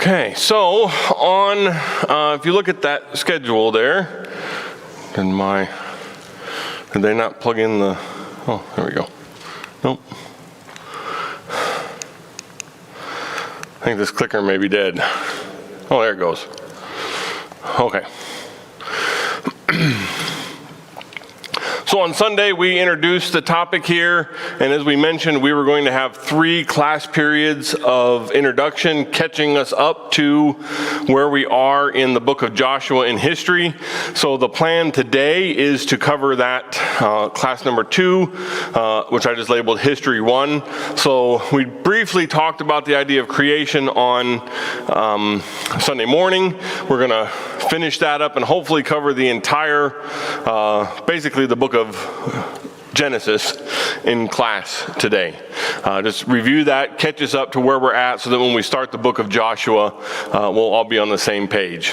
Okay, so if you look at that schedule there, did they not plug in the, oh, there we go. Nope. I think this clicker may be dead. Oh, there it goes. Okay. So on Sunday, we introduced the topic here, and as we mentioned, we were going to have 3 class periods of introduction, catching us up to where we are in the book of Joshua in history. So the plan today is to cover that class number 2, which I just labeled History 1. So we briefly talked about the idea of creation on Sunday morning. We're going to finish that up and hopefully cover the entire, basically the book of Genesis in class today. Just review that, catch us up to where we're at so that when we start the book of Joshua, we'll all be on the same page.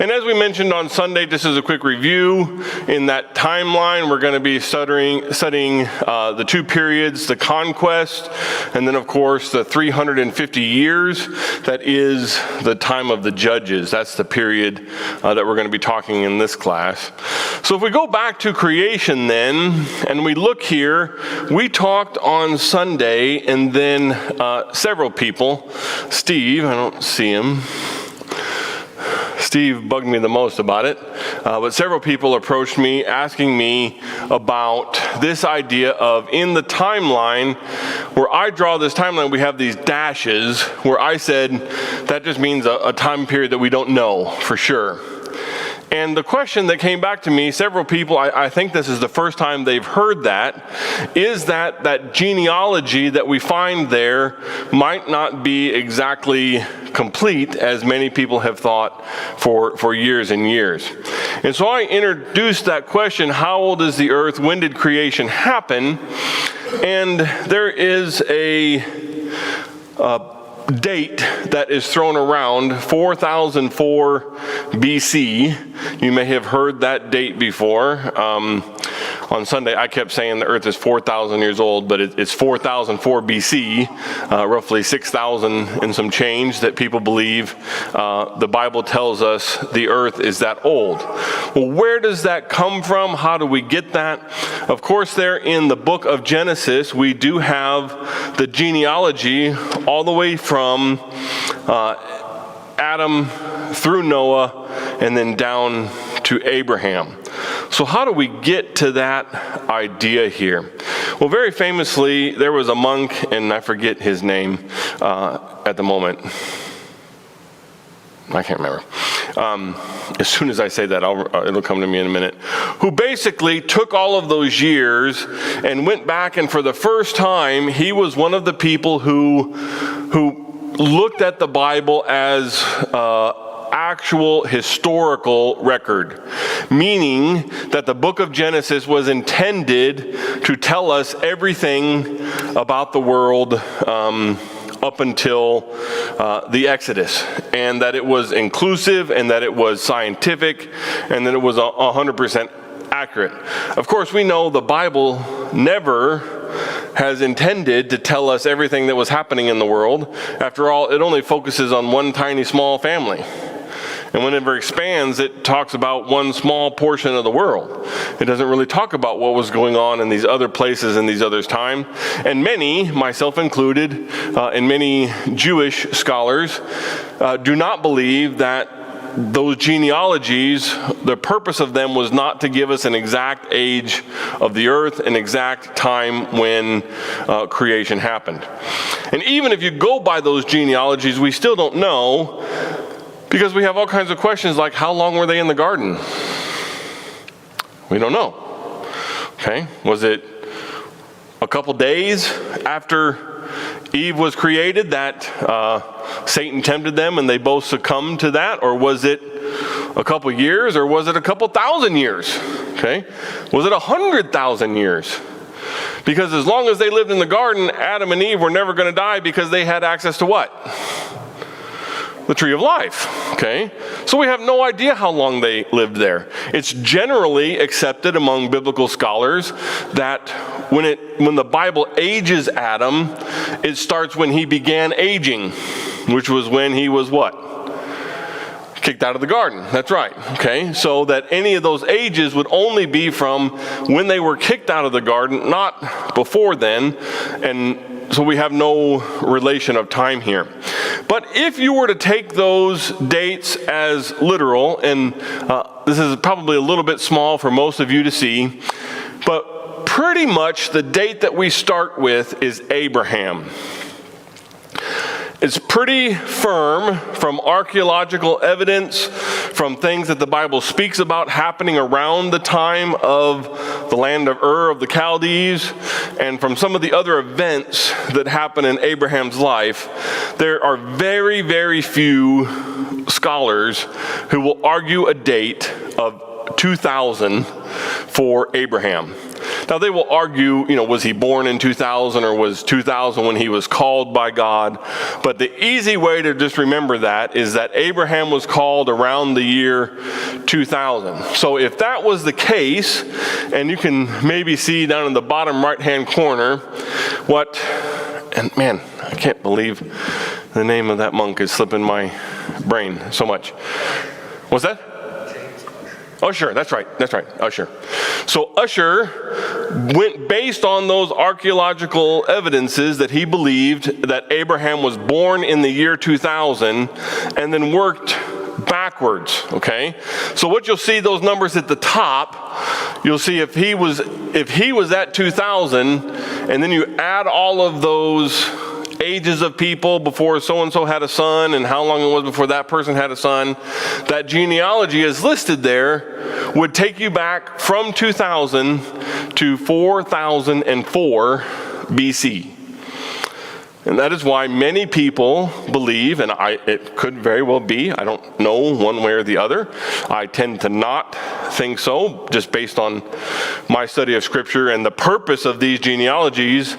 And as we mentioned on Sunday, just as a quick review, in that timeline, we're going to be studying the 2 periods, the conquest, and then of course the 350 years, that is the time of the judges. That's the period that we're going to be talking in this class. So if we go back to creation then, and we look here, we talked on Sunday, and then several people, Steve, I don't see him, Steve bugged me the most about it, but several people approached me asking me about this idea of, in the timeline, where I draw this timeline, we have these dashes, where I said that just means a time period that we don't know for sure. And the question that came back to me, several people, I think this is the first time they've heard that, is that genealogy that we find there might not be exactly complete, as many people have thought for years and years. And so I introduced that question, how old is the earth? When did creation happen? And there is a date that is thrown around, 4004 BC. You may have heard that date before. On Sunday, I kept saying the earth is 4,000 years old, but it's 4004 BC, roughly 6,000 and some change that people believe the Bible tells us the earth is that old. Well, where does that come from? How do we get that? Of course, there in the book of Genesis, we do have the genealogy all the way from Adam through Noah and then down to Abraham. So how do we get to that idea here? Well, very famously, there was a monk, and I forget his name at the moment. I can't remember. As soon as I say that, it'll come to me in a minute. Who basically took all of those years and went back, and for the first time, he was one of the people who looked at the Bible as actual historical record, meaning that the book of Genesis was intended to tell us everything about the world up until the Exodus, and that it was inclusive, and that it was scientific, and that it was 100% accurate. Of course, we know the Bible never has intended to tell us everything that was happening in the world. After all, it only focuses on one tiny small family. And whenever it expands, it talks about one small portion of the world. It doesn't really talk about what was going on in these other places in these others' time. And many, myself included, and many Jewish scholars do not believe that those genealogies, the purpose of them was not to give us an exact age of the earth, an exact time when creation happened. And even if you go by those genealogies, we still don't know, because we have all kinds of questions like, how long were they in the garden? We don't know. Okay, was it a couple days after Eve was created that Satan tempted them and they both succumbed to that? Or was it a couple years? Or was it a couple thousand years? Okay, was it 100,000 years? Because as long as they lived in the garden, Adam and Eve were never going to die, because they had access to what? The tree of life, okay? So we have no idea how long they lived there. It's generally accepted among biblical scholars that when the Bible ages Adam, it starts when he began aging, which was when he was what? Kicked out of the garden. That's right. Okay, so that any of those ages would only be from when they were kicked out of the garden, not before then, and so we have no relation of time here. But if you were to take those dates as literal, and this is probably a little bit small for most of you to see, but pretty much the date that we start with is Abraham. It's pretty firm from archaeological evidence, from things that the Bible speaks about happening around the time of the land of Ur of the Chaldees, and from some of the other events that happen in Abraham's life. There are very, very few scholars who will argue a date of 2000 for Abraham. Now they will argue, was he born in 2000 or was 2000 when he was called by God? But the easy way to just remember that is that Abraham was called around the year 2000. So if that was the case, and you can maybe see down in the bottom right-hand corner and man, I can't believe the name of that monk is slipping my brain so much. What's that? Usher, that's right, Usher. So Usher went based on those archaeological evidences that he believed that Abraham was born in the year 2000 and then worked backwards, okay? So what you'll see, those numbers at the top, you'll see if he was at 2000 and then you add all of those ages of people before so-and-so had a son and how long it was before that person had a son, that genealogy is listed there would take you back from 2000 to 4004 BC. And that is why many people believe, and it could very well be, I don't know one way or the other. I tend to not think so, just based on my study of Scripture and the purpose of these genealogies.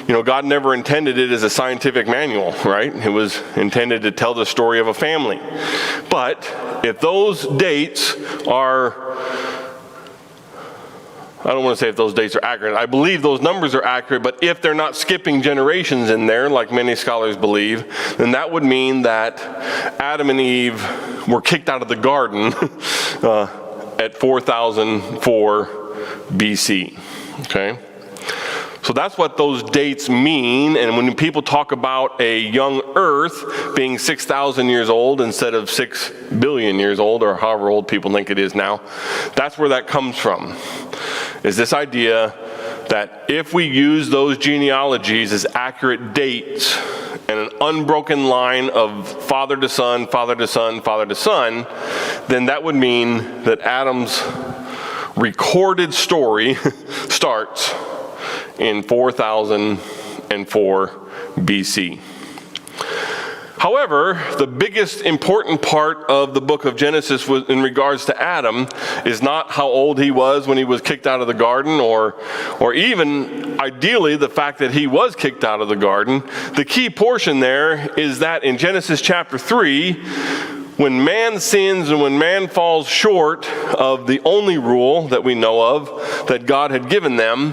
God never intended it as a scientific manual, right? It was intended to tell the story of a family. But if those dates are, I don't want to say if those dates are accurate. I believe those numbers are accurate, but if they're not skipping generations in there, like many scholars believe, then that would mean that Adam and Eve were kicked out of the garden at 4004 BC. Okay? So that's what those dates mean, and when people talk about a young earth being 6,000 years old instead of 6 billion years old, or however old people think it is now, that's where that comes from, is this idea that if we use those genealogies as accurate dates and an unbroken line of father to son, father to son, father to son, then that would mean that Adam's recorded story starts in 4004 BC. However, the biggest important part of the book of Genesis in regards to Adam is not how old he was when he was kicked out of the garden, or even, ideally, the fact that he was kicked out of the garden. The key portion there is that in Genesis chapter 3, when man sins and when man falls short of the only rule that we know of that God had given them,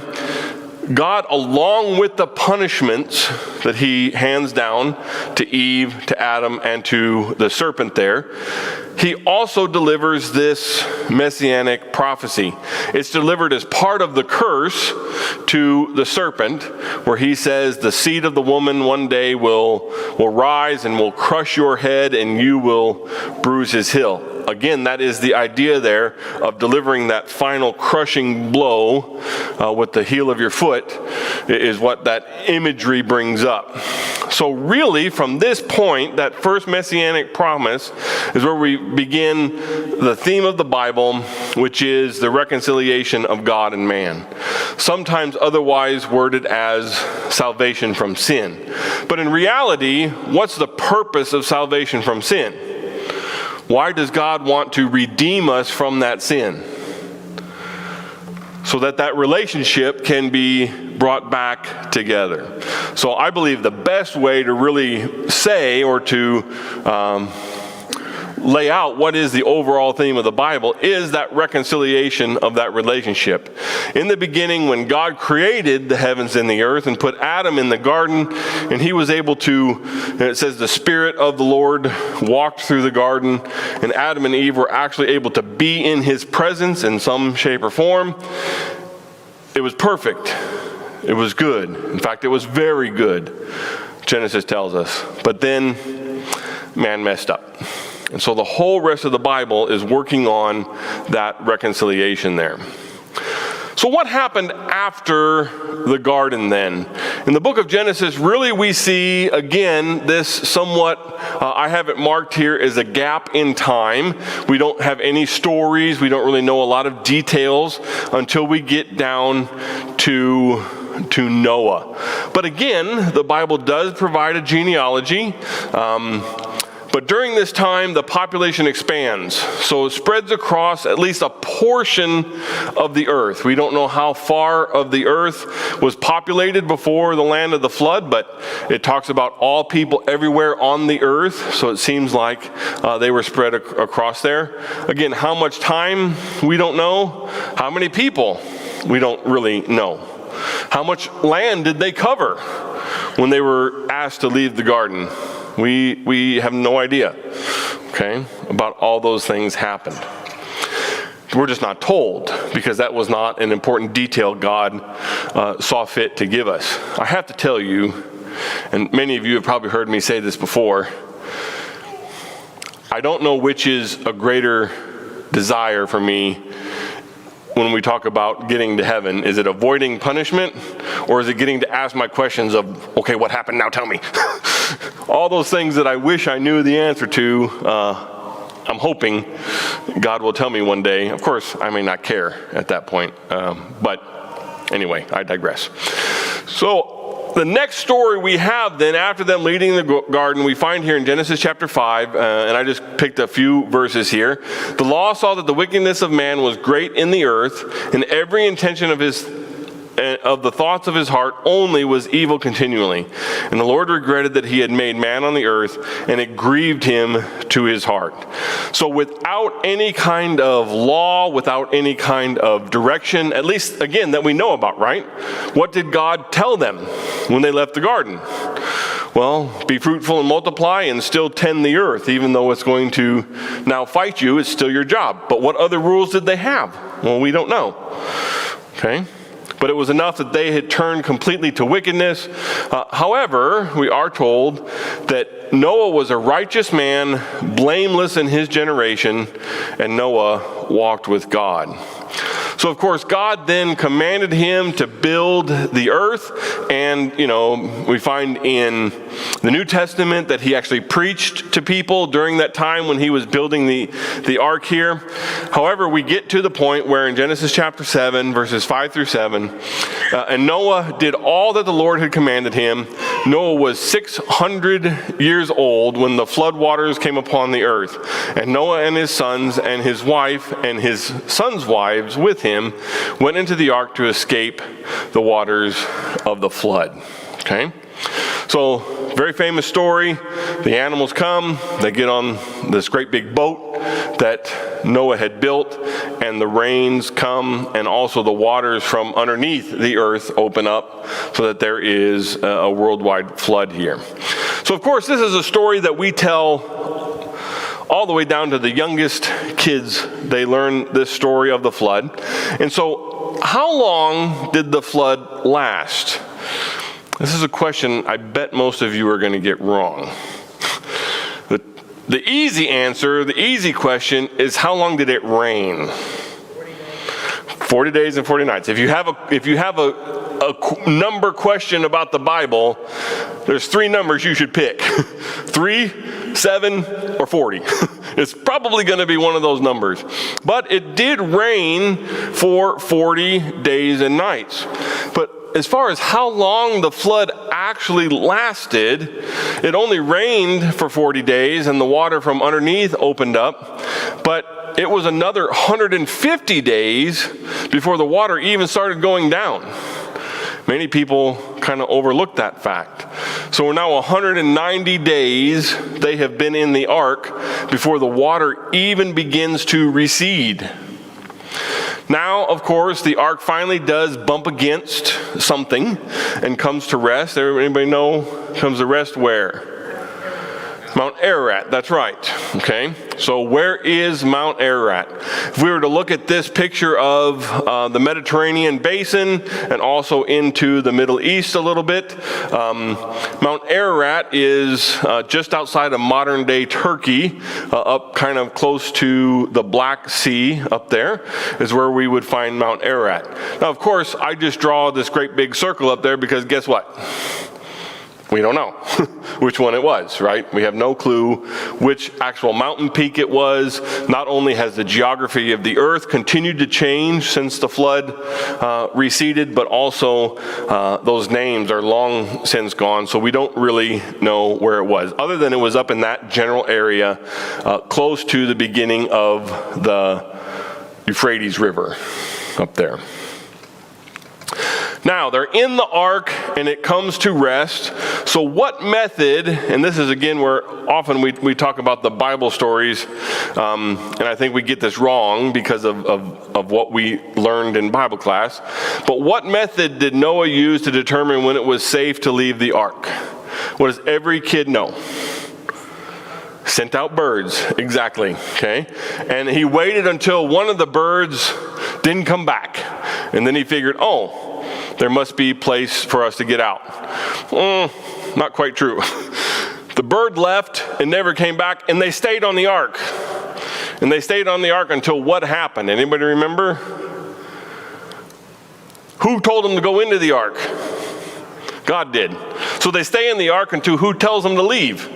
God, along with the punishments that he hands down to Eve, to Adam, and to the serpent there, he also delivers this messianic prophecy. It's delivered as part of the curse to the serpent, where he says, the seed of the woman one day will rise and will crush your head, and you will bruise his heel. Again, that is the idea there of delivering that final crushing blow with the heel of your foot, is what that imagery brings up. So really, from this point, that first messianic promise is where we begin the theme of the Bible, which is the reconciliation of God and man. Sometimes otherwise worded as salvation from sin. But in reality, what's the purpose of salvation from sin? Why does God want to redeem us from that sin? So that that relationship can be brought back together. So I believe the best way to really say, or to lay out what is the overall theme of the Bible, is that reconciliation of that relationship. In the beginning, when God created the heavens and the earth and put Adam in the garden, and he was able to, and it says the Spirit of the Lord walked through the garden, and Adam and Eve were actually able to be in his presence in some shape or form. It was perfect. It was good. In fact, it was very good, Genesis tells us. But then man messed up. And so the whole rest of the Bible is working on that reconciliation there. So what happened after the garden then? In the book of Genesis, really we see, again, this somewhat, I have it marked here as a gap in time. We don't have any stories. We don't really know a lot of details until we get down to Noah. But again, the Bible does provide a genealogy. But during this time, the population expands. So it spreads across at least a portion of the earth. We don't know how far of the earth was populated before the land of the flood, but it talks about all people everywhere on the earth. So it seems like they were spread across there. Again, how much time? We don't know. How many people? We don't really know. How much land did they cover when they were asked to leave the garden? We have no idea, okay, about all those things happened. We're just not told because that was not an important detail God saw fit to give us. I have to tell you, and many of you have probably heard me say this before, I don't know which is a greater desire for me when we talk about getting to heaven. Is it avoiding punishment, or is it getting to ask my questions of, okay, what happened now, tell me? All those things that I wish I knew the answer to, I'm hoping God will tell me one day. Of course, I may not care at that point, but anyway, I digress. So the next story we have then, after them leaving the garden, we find here in Genesis chapter 5, and I just picked a few verses here. The law saw that the wickedness of man was great in the earth, and every intention of the thoughts of his heart only was evil continually. And the Lord regretted that he had made man on the earth, and it grieved him to his heart. So without any kind of law, without any kind of direction, at least, again, that we know about, right? What did God tell them when they left the garden? Well, be fruitful and multiply and still tend the earth. Even though it's going to now fight you, it's still your job. But what other rules did they have? Well, we don't know. Okay? But it was enough that they had turned completely to wickedness. However, we are told that Noah was a righteous man, blameless in his generation, and Noah walked with God. So, of course, God then commanded him to build the earth. And, we find in the New Testament that he actually preached to people during that time when he was building the ark here. However, we get to the point where in Genesis chapter 7, verses 5 through 7, and Noah did all that the Lord had commanded him. Noah was 600 years old when the flood waters came upon the earth. And Noah and his sons and his wife and his sons' wives with him went into the ark to escape the waters of the flood. Okay? So, very famous story. The animals come, they get on this great big boat that Noah had built, and the rains come, and also the waters from underneath the earth open up so that there is a worldwide flood here. So, of course, this is a story that we tell all the way down to the youngest kids. They learn this story of the flood. And so, how long did the flood last? This is a question I bet most of you are going to get wrong. The easy answer, the easy question is, how long did it rain? 40 days and 40 nights. If you have a number question about the Bible, there's 3 numbers you should pick. 3, 7, or 40. It's probably going to be one of those numbers. But it did rain for 40 days and nights. But as far as how long the flood actually lasted, it only rained for 40 days and the water from underneath opened up. But it was another 150 days before the water even started going down. Many people kind of overlook that fact. So we're now 190 days they have been in the ark before the water even begins to recede. Now, of course, the ark finally does bump against something and comes to rest. Anybody know? Comes to rest where? Mount Ararat, that's right. Okay, so where is Mount Ararat? If we were to look at this picture of the Mediterranean basin and also into the Middle East a little bit, Mount Ararat is just outside of modern-day Turkey, up kind of close to the Black Sea up there is where we would find Mount Ararat. Now, of course, I just draw this great big circle up there because guess what? We don't know which one it was, right? We have no clue which actual mountain peak it was. Not only has the geography of the earth continued to change since the flood receded, but also those names are long since gone, so we don't really know where it was, other than it was up in that general area close to the beginning of the Euphrates River up there. Now, they're in the ark, and it comes to rest. So what method, and this is again where often we talk about the Bible stories, and I think we get this wrong because of what we learned in Bible class, but what method did Noah use to determine when it was safe to leave the ark? What does every kid know? Sent out birds, exactly, okay? And he waited until one of the birds didn't come back, and then he figured, oh, there must be a place for us to get out. Not quite true. The bird left and never came back, and they stayed on the ark. And they stayed on the ark until what happened? Anybody remember? Who told them to go into the ark? God did. So they stay in the ark until who tells them to leave?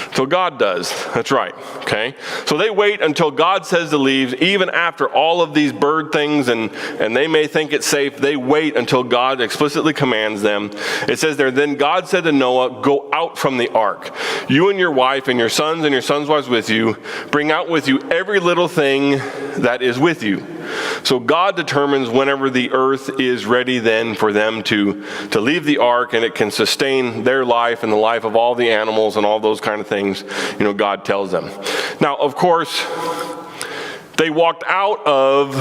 Until God does. That's right. Okay? So they wait until God says to leave, even after all of these bird things, and they may think it's safe. They wait until God explicitly commands them. It says there, then God said to Noah, go out from the ark, you and your wife and your sons' wives with you. Bring out with you every little thing that is with you. So God determines whenever the earth is ready then for them to leave the ark, and it can sustain their life and the life of all the animals and all those kind of things, God tells them. Now, of course, they walked out of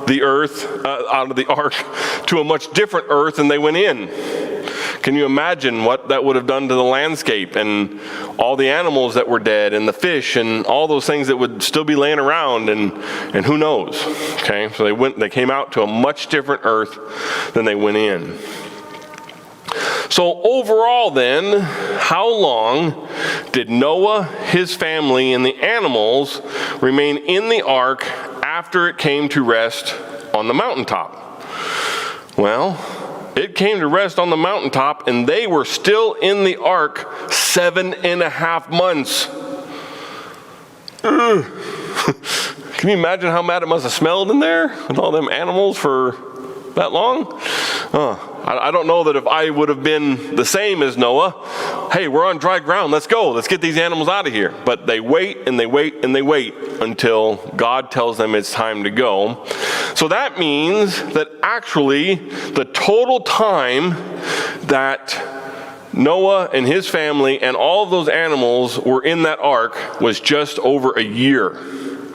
the earth, out of the ark, to a much different earth than they went in. Can you imagine what that would have done to the landscape and all the animals that were dead and the fish and all those things that would still be laying around and who knows? Okay, so they came out to a much different earth than they went in. So overall then, how long did Noah, his family, and the animals remain in the ark after it came to rest on the mountaintop? Well, it came to rest on the mountaintop, and they were still in the ark 7.5 months. Can you imagine how bad it must have smelled in there with all them animals for that long? I don't know that if I would have been the same as Noah. Hey, we're on dry ground. Let's go. Let's get these animals out of here. But they wait and they wait and they wait until God tells them it's time to go. So that means that actually the total time that Noah and his family and all of those animals were in that ark was just over a year.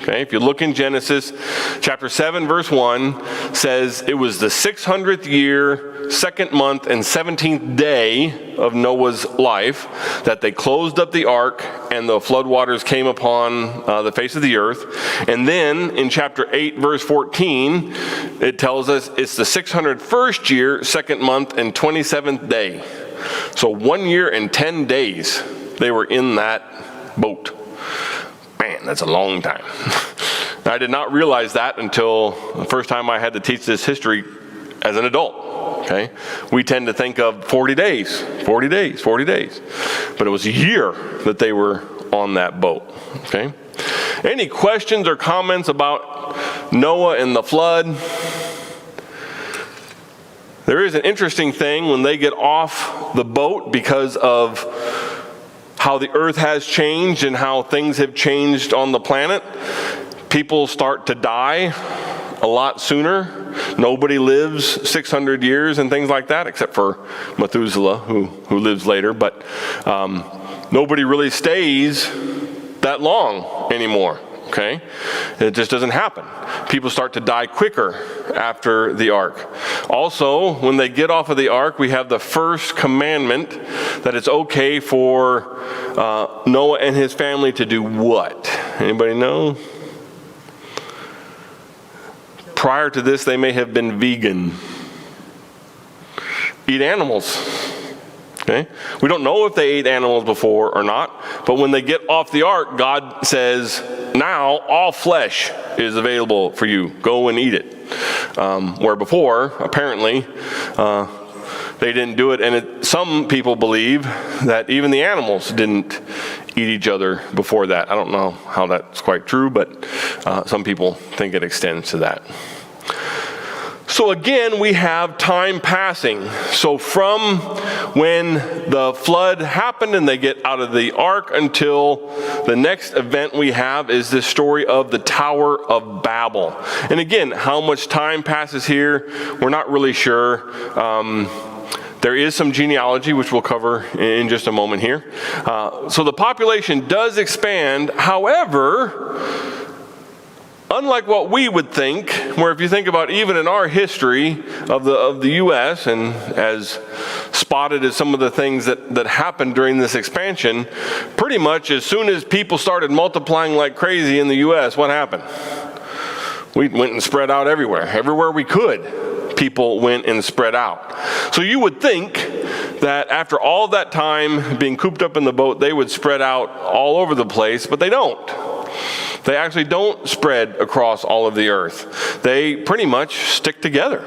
Okay, if you look in Genesis chapter 7, verse 1, says it was the 600th year, 2nd month, and 17th day of Noah's life that they closed up the ark and the floodwaters came upon the face of the earth. And then in chapter 8, verse 14, it tells us it's the 601st year, 2nd month, and 27th day. So 1 year and 10 days they were in that boat. Man, that's a long time. I did not realize that until the first time I had to teach this history as an adult. Okay, we tend to think of 40 days. But it was a year that they were on that boat. Okay, any questions or comments about Noah and the flood? There is an interesting thing when they get off the boat because of how the earth has changed and how things have changed on the planet. People start to die a lot sooner. Nobody lives 600 years and things like that, except for Methuselah, who lives later. But nobody really stays that long anymore. Okay? It just doesn't happen. People start to die quicker after the ark. Also, when they get off of the ark, we have the first commandment that it's okay for Noah and his family to do what? Anybody know? Prior to this, they may have been vegan. Eat animals. Okay? We don't know if they ate animals before or not, but when they get off the ark, God says, now all flesh is available for you. Go and eat it. Where before, apparently, they didn't do it. And some people believe that even the animals didn't eat each other before that. I don't know how that's quite true, but some people think it extends to that. So again, we have time passing. So from when the flood happened and they get out of the ark until the next event we have is this story of the Tower of Babel. And again, how much time passes here, we're not really sure. There is some genealogy, which we'll cover in just a moment here. So the population does expand. However, unlike what we would think, where if you think about even in our history of the U.S. and as spotted as some of the things that happened during this expansion, pretty much as soon as people started multiplying like crazy in the U.S., what happened? We went and spread out everywhere. Everywhere we could, people went and spread out. So you would think that after all that time being cooped up in the boat, they would spread out all over the place, but they don't. They actually don't spread across all of the earth. They pretty much stick together.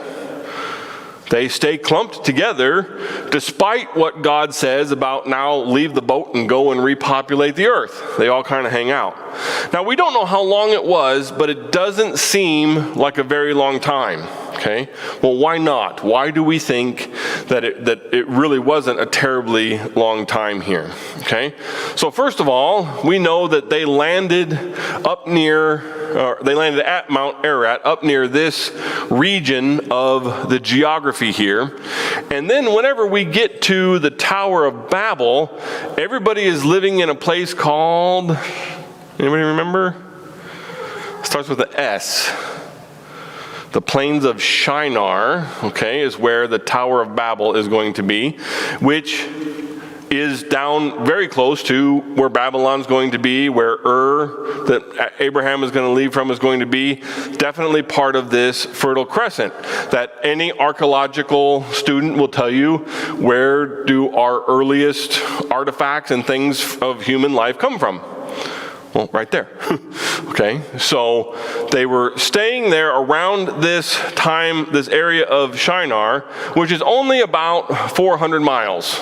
They stay clumped together despite what God says about now leave the boat and go and repopulate the earth. They all kind of hang out. Now we don't know how long it was, but it doesn't seem like a very long time. Okay? Well, why not? Why do we think that it really wasn't a terribly long time here? Okay? So first of all, we know that they landed at Mount Ararat, up near this region of the geography here. And then whenever we get to the Tower of Babel, everybody is living in a place called, anybody remember? It starts with an S. The plains of Shinar, okay, is where the Tower of Babel is going to be, which is down very close to where Babylon's going to be, where Ur, that Abraham is going to leave from, is going to be. Definitely part of this Fertile Crescent that any archaeological student will tell you, where do our earliest artifacts and things of human life come from? Well, right there. Okay, so they were staying there around this time, this area of Shinar, which is only about 400 miles.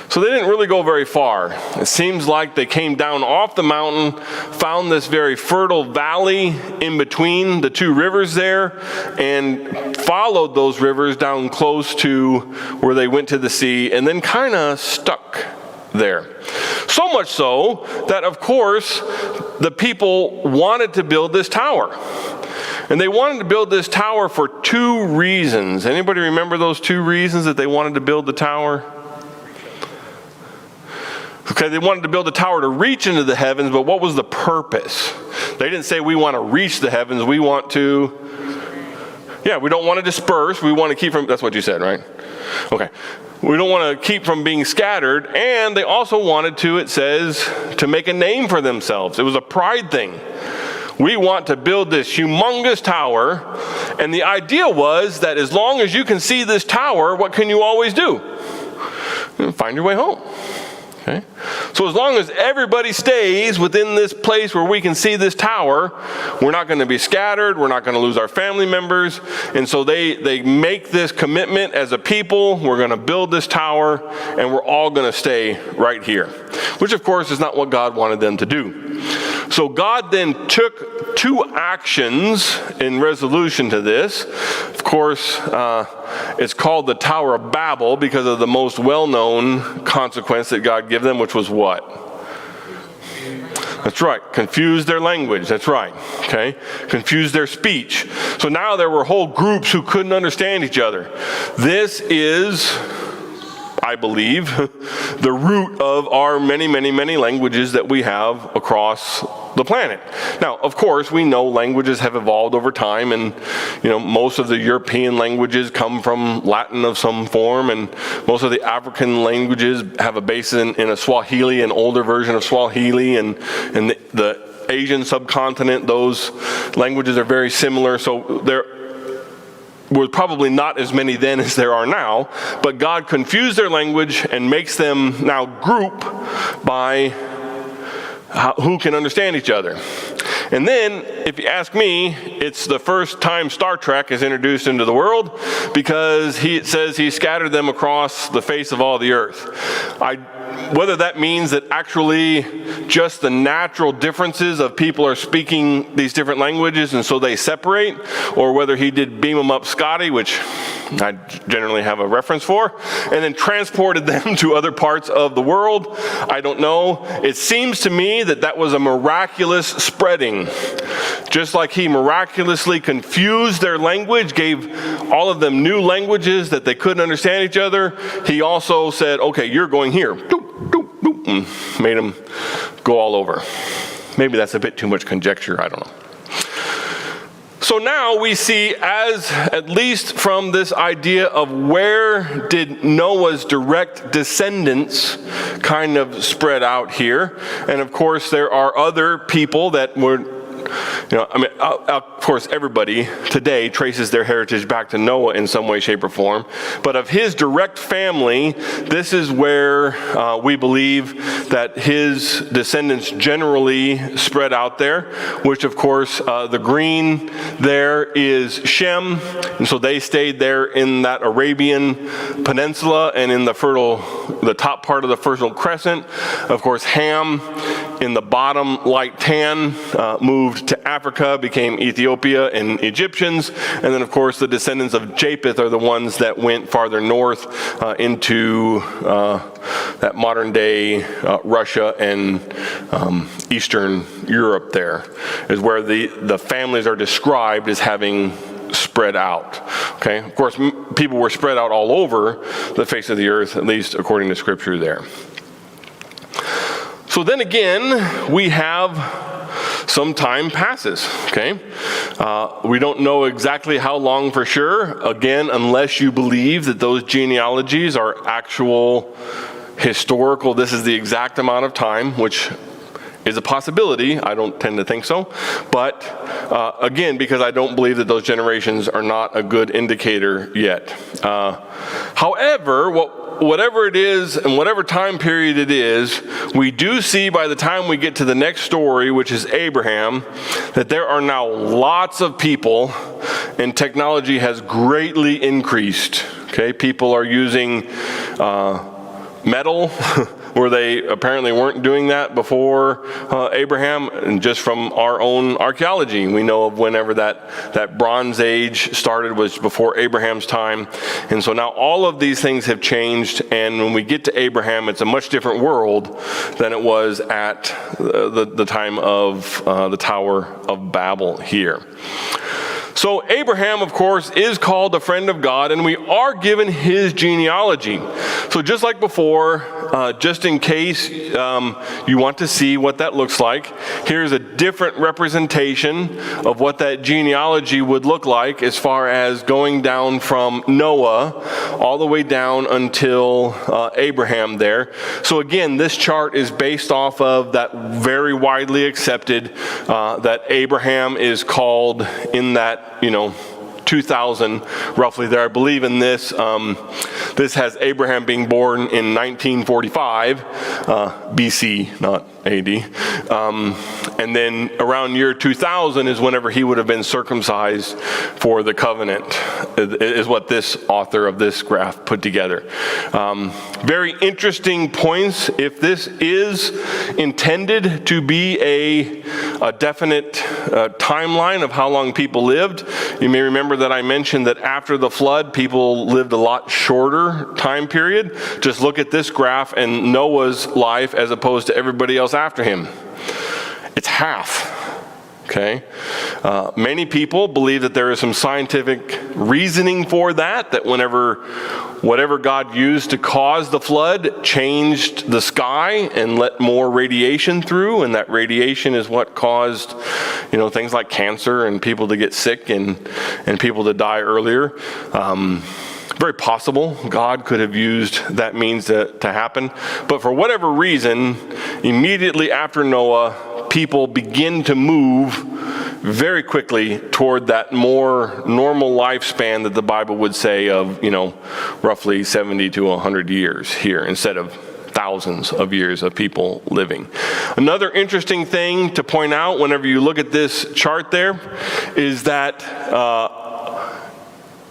So they didn't really go very far. It seems like they came down off the mountain, found this very fertile valley in between the two rivers there, and followed those rivers down close to where they went to the sea, and then kind of stuck there. So much so that, of course, the people wanted to build this tower. And they wanted to build this tower for two reasons. Anybody remember those two reasons that they wanted to build the tower? Okay, they wanted to build a tower to reach into the heavens, but what was the purpose? They didn't say we want to reach the heavens, we want to, we don't want to disperse, we want to keep from, that's what you said, right? Okay. We don't want to keep from being scattered, and they also wanted to, it says, to make a name for themselves. It was a pride thing. We want to build this humongous tower, and the idea was that as long as you can see this tower, what can you always do? Find your way home. Okay? So as long as everybody stays within this place where we can see this tower, we're not going to be scattered, we're not going to lose our family members, and so they make this commitment as a people, we're going to build this tower, and we're all going to stay right here, which of course is not what God wanted them to do. So God then took two actions in resolution to this. Of course, it's called the Tower of Babel because of the most well-known consequence that God gave them, which was what? That's right. Confused their language. That's right. Okay. Confused their speech. So now there were whole groups who couldn't understand each other. This is, I believe, the root of our many, many, many languages that we have across the planet. Now, of course, we know languages have evolved over time, and most of the European languages come from Latin of some form, and most of the African languages have a base in a Swahili, an older version of Swahili, and the Asian subcontinent, those languages are very similar. So there were probably not as many then as there are now, but God confused their language and makes them now group by who can understand each other. And then, if you ask me, it's the first time Star Trek is introduced into the world, because it says he scattered them across the face of all the earth. Whether that means that actually just the natural differences of people are speaking these different languages and so they separate, or whether he did beam them up Scotty, which I generally have a reference for, and then transported them to other parts of the world, I don't know. It seems to me that was a miraculous spreading. Just like he miraculously confused their language, gave all of them new languages that they couldn't understand each other, he also said, okay, you're going here. Doop, doop, doop, and made them go all over. Maybe that's a bit too much conjecture, I don't know. So now we see, as at least from this idea of where did Noah's direct descendants kind of spread out here. And of course there are other people that were, of course everybody today traces their heritage back to Noah in some way, shape, or form. But of his direct family, this is where we believe that his descendants generally spread out there, which of course the green there is Shem, and so they stayed there in that Arabian Peninsula and in the top part of the Fertile Crescent. Of course, Ham in the bottom light tan moved to Africa, became Ethiopia and Egyptians, and then of course the descendants of Japheth are the ones that went farther north into that modern day Russia and Eastern Europe. There is where the families are described as having spread out. Okay, of course people were spread out all over the face of the earth, at least according to scripture there. So then again, we have some time passes, okay? We don't know exactly how long for sure, again, unless you believe that those genealogies are actual historical, this is the exact amount of time, which is a possibility. I don't tend to think so. But again, because I don't believe that those generations are not a good indicator yet. However, whatever it is and whatever time period it is, we do see by the time we get to the next story, which is Abraham, that there are now lots of people and technology has greatly increased. Okay, people are using metal where they apparently weren't doing that before Abraham. And just from our own archaeology, we know of whenever that Bronze Age started was before Abraham's time. And so now all of these things have changed, and when we get to Abraham, it's a much different world than it was at the time of the Tower of Babel here. So Abraham, of course, is called a friend of God, and we are given his genealogy. So just like before, just in case you want to see what that looks like, here's a different representation of what that genealogy would look like as far as going down from Noah all the way down until Abraham there. So again, this chart is based off of that very widely accepted that Abraham is called in that 2000 roughly there. I believe in this. This has Abraham being born in 1945 BC, not AD. And then around year 2000 is whenever he would have been circumcised for the covenant, is what this author of this graph put together. Very interesting points. If this is intended to be a definite timeline of how long people lived, you may remember that I mentioned that after the flood, people lived a lot shorter time period. Just look at this graph and Noah's life as opposed to everybody else after him. It's half. Okay? Many people believe that there is some scientific reasoning for that whatever God used to cause the flood changed the sky and let more radiation through, and that radiation is what caused, things like cancer and people to get sick and people to die earlier. Very possible God could have used that means to happen. But for whatever reason, immediately after Noah, people begin to move very quickly toward that more normal lifespan that the Bible would say of, roughly 70 to 100 years here instead of thousands of years of people living. Another interesting thing to point out whenever you look at this chart there is that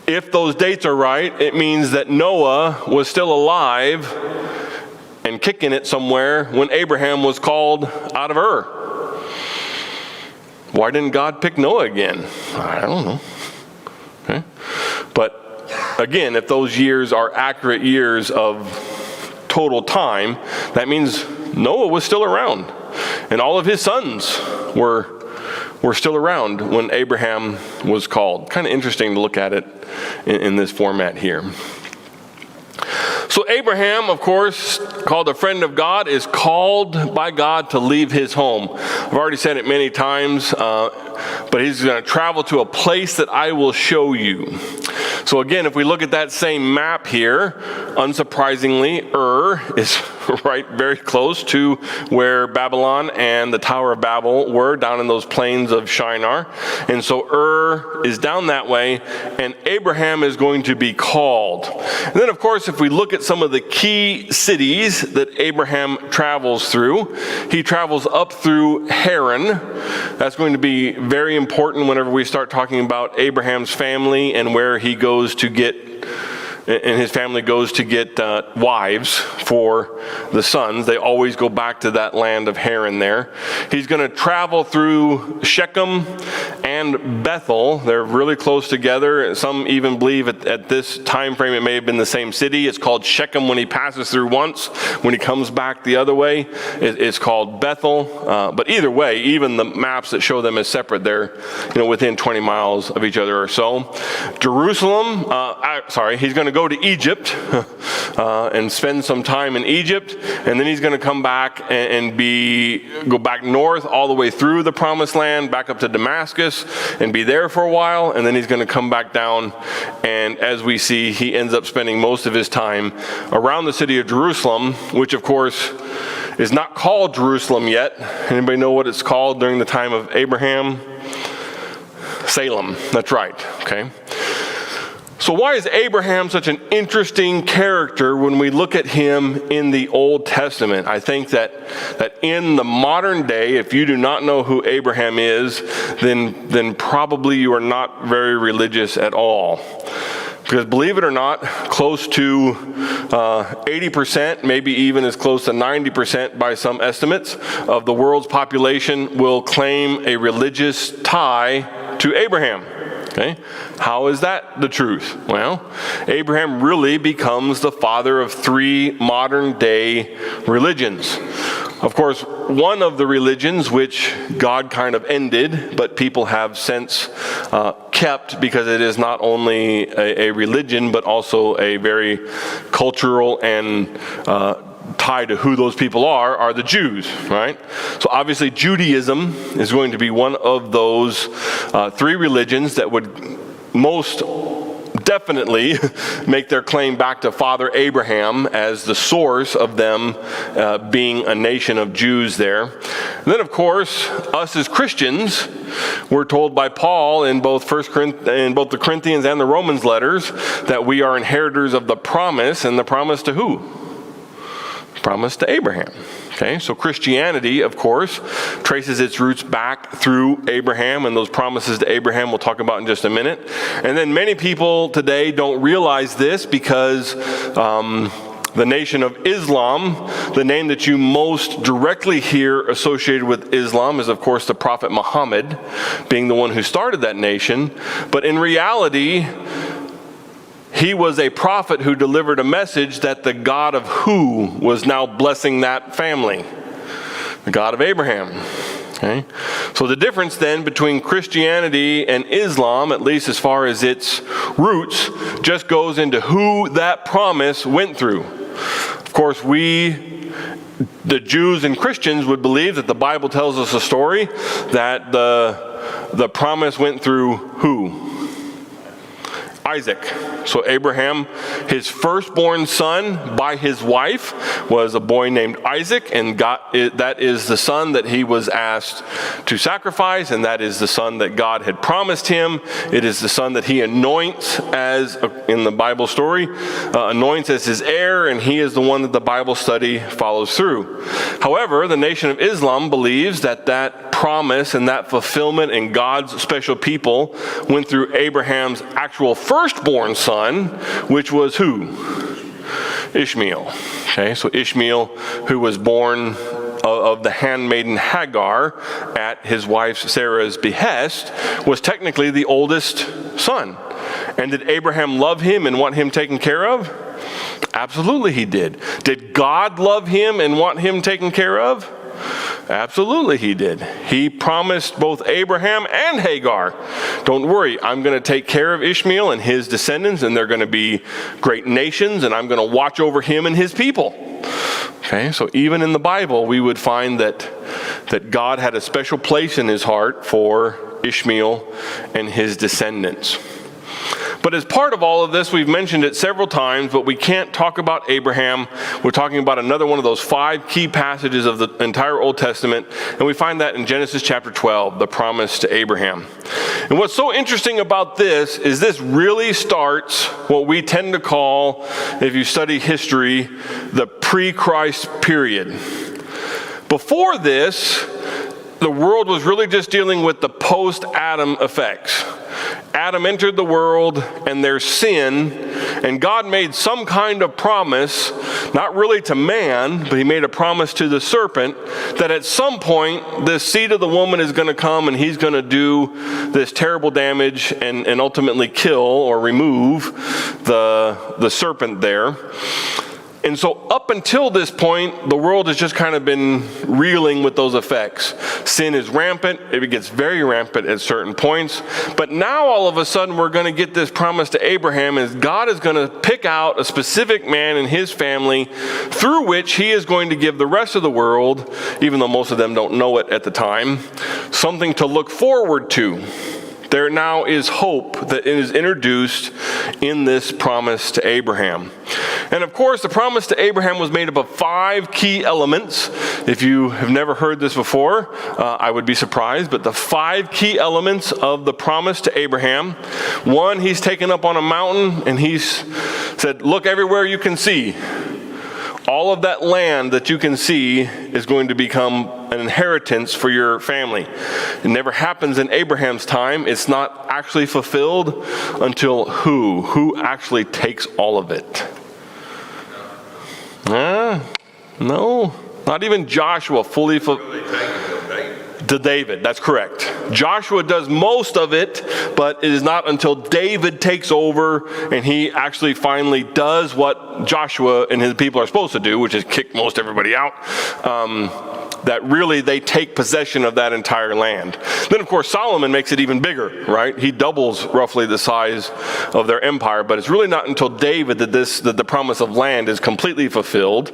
if those dates are right, it means that Noah was still alive and kicking it somewhere when Abraham was called out of Ur. Why didn't God pick Noah again? I don't know. Okay. But again, if those years are accurate years of total time, that means Noah was still around. And all of his sons were still around when Abraham was called. Kind of interesting to look at it in this format here. So Abraham, of course, called a friend of God, is called by God to leave his home. I've already said it many times, but he's going to travel to a place that I will show you. So again, if we look at that same map here, unsurprisingly, Ur is right very close to where Babylon and the Tower of Babel were, down in those plains of Shinar. And so Ur is down that way, and Abraham is going to be called. And then, of course, if we look at some of the key cities that Abraham travels through, he travels up through Haran. That's going to be very important whenever we start talking about Abraham's family and where he goes to get, and his family goes to get wives for the sons. They always go back to that land of Haran there. He's going to travel through Shechem and Bethel. They're really close together. Some even believe at this time frame it may have been the same city. It's called Shechem when he passes through once. When he comes back the other way, it's called Bethel. But either way, even the maps that show them as separate, they're within 20 miles of each other or so. Jerusalem, he's going to go to Egypt and spend some time in Egypt, and then he's going to come back and go back north all the way through the Promised Land, back up to Damascus, and be there for a while, and then he's going to come back down, and as we see, he ends up spending most of his time around the city of Jerusalem, which of course is not called Jerusalem yet. Anybody know what it's called during the time of Abraham? Salem, that's right, okay. So why is Abraham such an interesting character when we look at him in the Old Testament? I think that in the modern day, if you do not know who Abraham is, then probably you are not very religious at all. Because believe it or not, close to 80%, maybe even as close to 90% by some estimates, of the world's population will claim a religious tie to Abraham. Okay, how is that the truth? Well, Abraham really becomes the father of three modern day religions. Of course, one of the religions which God kind of ended, but people have since kept, because it is not only a religion, but also a very cultural and tied to who those people are the Jews, right? So obviously Judaism is going to be one of those three religions that would most definitely make their claim back to Father Abraham as the source of them being a nation of Jews there. And then, of course, us as Christians, we're told by Paul in both the Corinthians and the Romans letters that we are inheritors of the promise, and the promise to who? Promise to Abraham. Okay, so Christianity, of course, traces its roots back through Abraham, and those promises to Abraham we'll talk about in just a minute. And then many people today don't realize this because the nation of Islam, the name that you most directly hear associated with Islam is, of course, the Prophet Muhammad, being the one who started that nation. But in reality, he was a prophet who delivered a message that the God of who was now blessing that family? The God of Abraham. Okay? So the difference then between Christianity and Islam, at least as far as its roots, just goes into who that promise went through. Of course, we, the Jews and Christians, would believe that the Bible tells us a story that the promise went through who? Isaac. So Abraham, his firstborn son by his wife, was a boy named Isaac, and that is the son that he was asked to sacrifice, and that is the son that God had promised him. It is the son that he anoints as, in the Bible story, anoints as his heir, and he is the one that the Bible study follows through. However, the Nation of Islam believes that that promise and that fulfillment in God's special people went through Abraham's actual firstborn son, which was who? Ishmael. Okay, so Ishmael, who was born of the handmaiden Hagar at his wife Sarah's behest, was technically the oldest son. And did Abraham love him and want him taken care of? Absolutely he did. Did God love him and want him taken care of? Absolutely he did. He promised both Abraham and Hagar, don't worry, I'm going to take care of Ishmael and his descendants, and they're going to be great nations, and I'm going to watch over him and his people. Okay, so even in the Bible, we would find that God had a special place in his heart for Ishmael and his descendants. But as part of all of this, we've mentioned it several times, but we can't talk about Abraham. We're talking about another one of those 5 key passages of the entire Old Testament, and we find that in Genesis chapter 12, the promise to Abraham. And what's so interesting about this is this really starts what we tend to call, if you study history, the pre-Christ period. Before this, the world was really just dealing with the post-Adam effects. Adam entered the world and there's sin, and God made some kind of promise, not really to man, but he made a promise to the serpent that at some point the seed of the woman is going to come and he's going to do this terrible damage and ultimately kill or remove the serpent there. And so up until this point, the world has just kind of been reeling with those effects. Sin is rampant. It gets very rampant at certain points. But now all of a sudden we're going to get this promise to Abraham, is God is going to pick out a specific man and his family through which he is going to give the rest of the world, even though most of them don't know it at the time, something to look forward to. There now is hope that is introduced in this promise to Abraham. And of course, the promise to Abraham was made up of 5 key elements. If you have never heard this before, I would be surprised, but the 5 key elements of the promise to Abraham. 1, he's taken up on a mountain and he's said, look everywhere you can see. All of that land that you can see is going to become an inheritance for your family. It never happens in Abraham's time. It's not actually fulfilled until who actually takes all of it? No, not even Joshua fully to David. That's correct. Joshua does most of it, but it is not until David takes over and he actually finally does what Joshua and his people are supposed to do, which is kick most everybody out, that really they take possession of that entire land. Then, of course, Solomon makes it even bigger, right? He doubles roughly the size of their empire, but it's really not until David that the promise of land is completely fulfilled.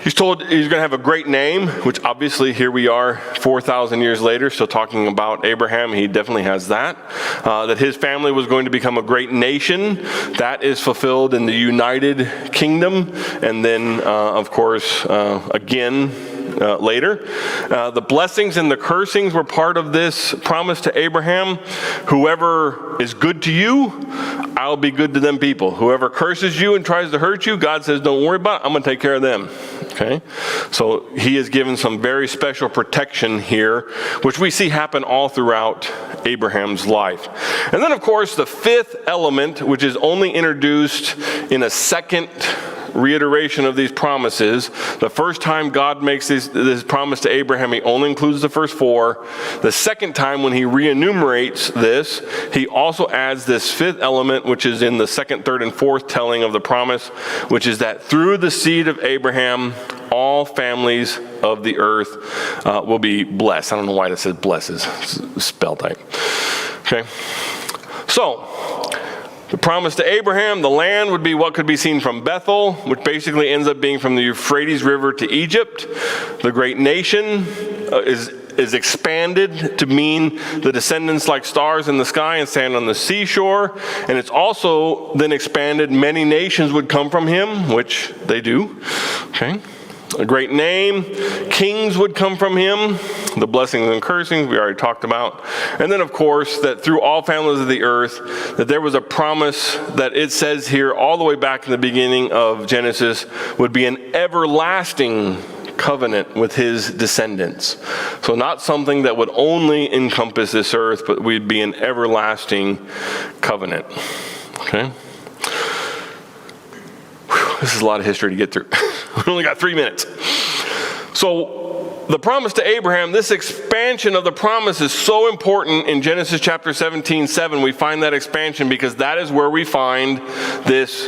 He's told he's going to have a great name, which obviously here we are 4,000 years later, still talking about Abraham. He definitely has that. That his family was going to become a great nation. That is fulfilled in the United Kingdom. And then, of course, again, later. The blessings and the cursings were part of this promise to Abraham. Whoever is good to you, I'll be good to them people. Whoever curses you and tries to hurt you, God says, don't worry about it. I'm going to take care of them. Okay? So he is given some very special protection here, which we see happen all throughout Abraham's life. And then, of course, the 5th element, which is only introduced in a second reiteration of these promises. The first time God makes this promise to Abraham, he only includes the first 4. The second time when he re-enumerates this, he also adds this 5th element, which is in the 2nd, 3rd, and 4th telling of the promise, which is that through the seed of Abraham, all families of the earth will be blessed. I don't know why that says blesses. It's spell type. Okay. So, the promise to Abraham, the land would be what could be seen from Bethel, which basically ends up being from the Euphrates River to Egypt. The great nation is expanded to mean the descendants like stars in the sky and stand on the seashore. And it's also then expanded, many nations would come from him, which they do. Okay. A great name, kings would come from him, the blessings and cursings we already talked about. And then, of course, that through all families of the earth, that there was a promise that it says here all the way back in the beginning of Genesis would be an everlasting covenant with his descendants. So not something that would only encompass this earth, but would be an everlasting covenant. Okay? This is a lot of history to get through. We only got 3 minutes. So the promise to Abraham, this expansion of the promise is so important in Genesis chapter 17:7. We find that expansion because that is where we find this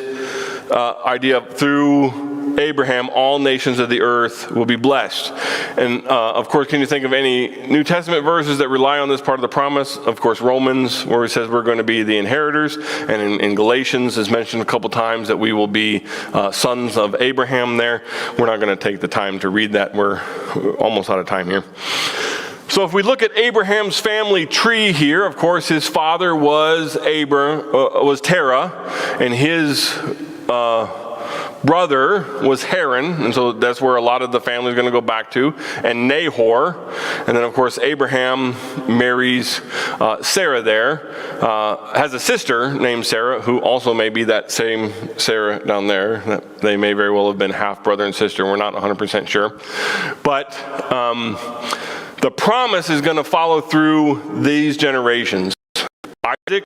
idea of through Abraham, all nations of the earth will be blessed. And of course, can you think of any New Testament verses that rely on this part of the promise? Of course, Romans, where it says we're going to be the inheritors. And in Galatians, is mentioned a couple times that we will be sons of Abraham there. We're not going to take the time to read that. We're almost out of time here. So if we look at Abraham's family tree here, of course, his father was Terah, and his brother was Haran, and so that's where a lot of the family is going to go back to, and Nahor. And then, of course, Abraham marries Sarah there, has a sister named Sarah, who also may be that same Sarah down there. They may very well have been half brother and sister. We're not 100% sure. But the promise is going to follow through these generations. Isaac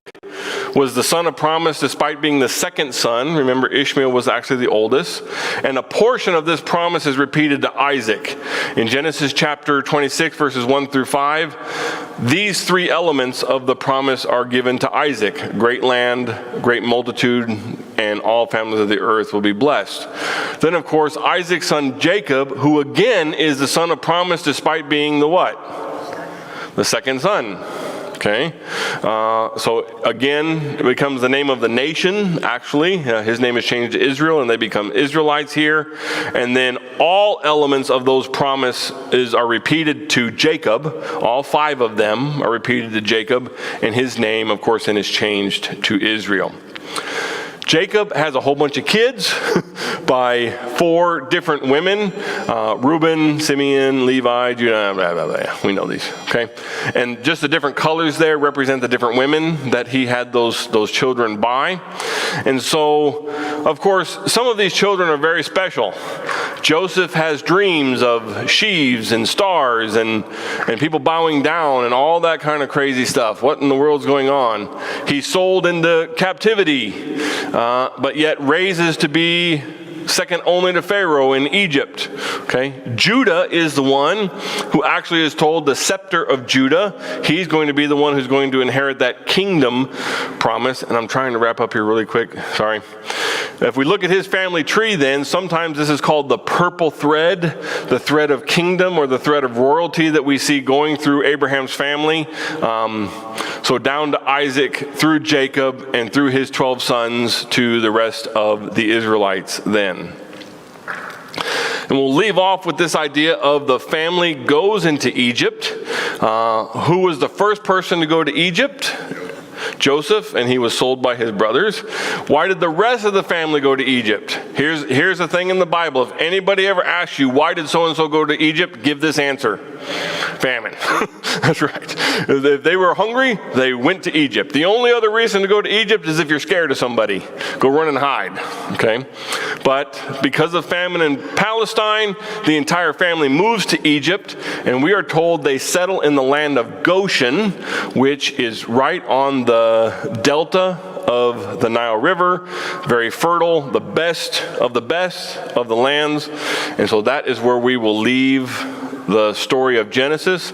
was the son of promise despite being the second son. Remember, Ishmael was actually the oldest. And a portion of this promise is repeated to Isaac. In Genesis chapter 26, verses 1 through 5, these 3 elements of the promise are given to Isaac. Great land, great multitude, and all families of the earth will be blessed. Then, of course, Isaac's son Jacob, who again is the son of promise despite being the what? The second son. Okay, so again, it becomes the name of the nation, actually. His name is changed to Israel, and they become Israelites here. And then all elements of those promises are repeated to Jacob. All 5 of them are repeated to Jacob, and his name, of course, then is changed to Israel. Jacob has a whole bunch of kids by 4 different women, Reuben, Simeon, Levi, Judah, blah, blah, blah. We know these, okay? And just the different colors there represent the different women that he had those children by. And so, of course, some of these children are very special. Joseph has dreams of sheaves and stars and people bowing down and all that kind of crazy stuff. What in the world's going on? He's sold into captivity. But yet raises to be second only to Pharaoh in Egypt. Okay, Judah is the one who actually is told the scepter of Judah. He's going to be the one who's going to inherit that kingdom promise. And I'm trying to wrap up here really quick. Sorry. If we look at his family tree, then sometimes this is called the purple thread, the thread of kingdom or the thread of royalty that we see going through Abraham's family. So down to Isaac, through Jacob, and through his 12 sons to the rest of the Israelites then. And we'll leave off with this idea of the family goes into Egypt. Who was the first person to go to Egypt? Joseph, and he was sold by his brothers. Why did the rest of the family go to Egypt? Here's the thing in the Bible. If anybody ever asks you, why did so-and-so go to Egypt? Give this answer. Famine. That's right. If they were hungry, they went to Egypt. The only other reason to go to Egypt is if you're scared of somebody. Go run and hide. Okay? But because of famine in Palestine, the entire family moves to Egypt, and we are told they settle in the land of Goshen, which is right on the delta of the Nile River, very fertile, the best of the lands. And so that is where we will leave the story of Genesis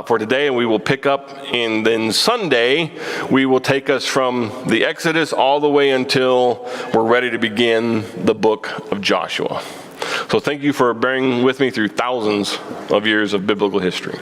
for today, and we will pick up, and then Sunday we will take us from the Exodus all the way until we're ready to begin the book of Joshua. So thank you for bearing with me through thousands of years of biblical history.